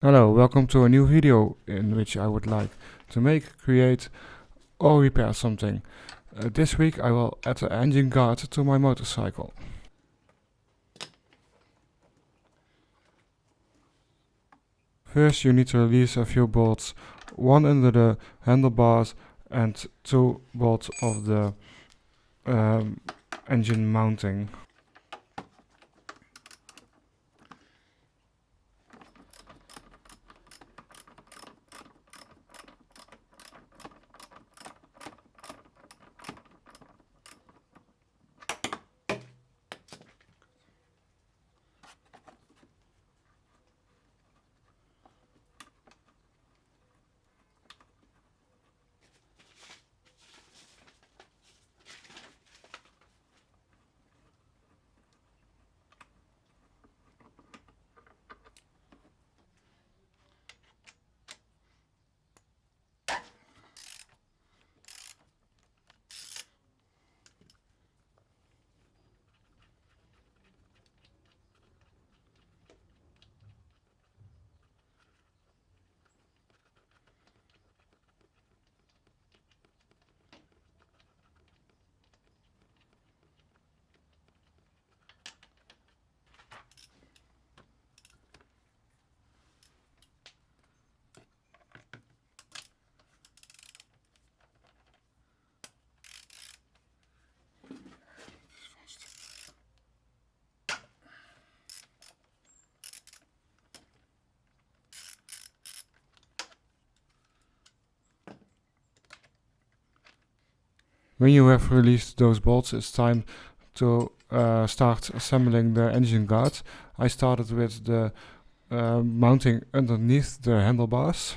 Hello, welcome to a new video in which I would like to make, create or repair something. This week I will add an engine guard to my motorcycle. First you need to release a few bolts, one under the handlebars and two bolts of the engine mounting. When you have released those bolts, it's time to start assembling the engine guard. I started with the mounting underneath the handlebars,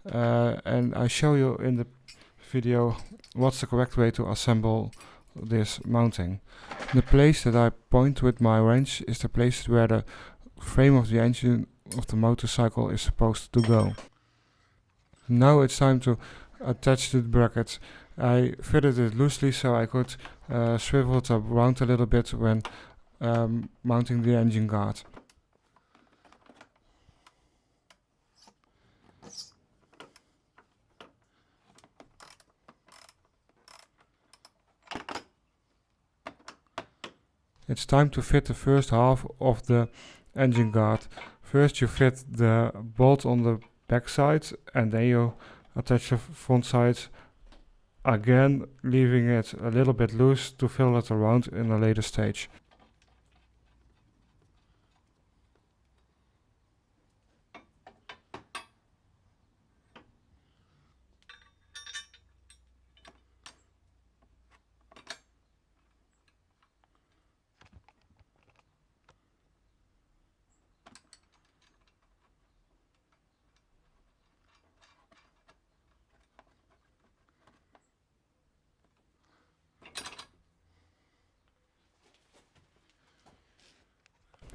and I show you in the video what's the correct way to assemble this mounting. The place that I point with my wrench is the place where the frame of the engine of the motorcycle is supposed to go. Now it's time to attach the bracket. I fitted it loosely so I could swivel it around a little bit when mounting the engine guard. It's time to fit the first half of the engine guard. First you fit the bolt on the back side and then you attach the front side again, leaving it a little bit loose to fill it around in a later stage.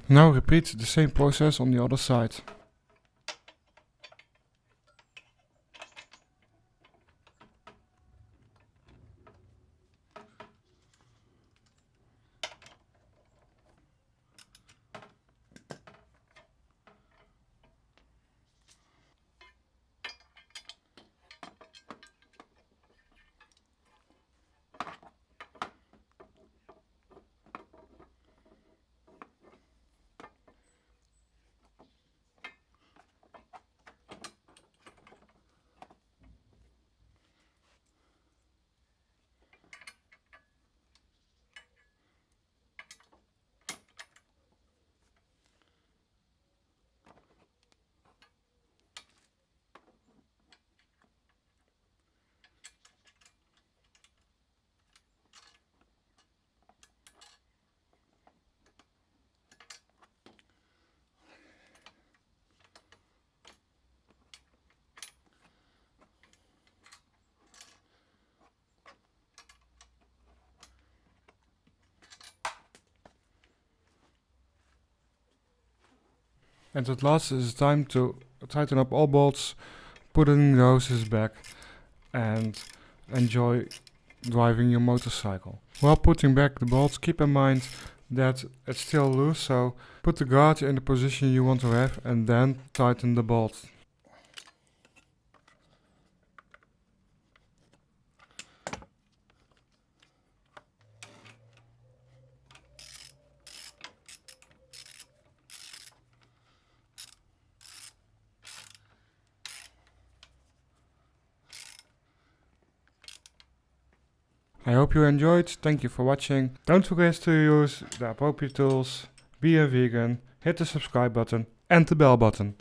Now repeat the same process on the other side. And at last it is time to tighten up all bolts, put in the hoses back and enjoy driving your motorcycle. While putting back the bolts, keep in mind that it's still loose, so put the guard in the position you want to have and then tighten the bolt. I hope you enjoyed, thank you for watching. Don't forget to use the appropriate tools, be a vegan, hit the subscribe button and the bell button.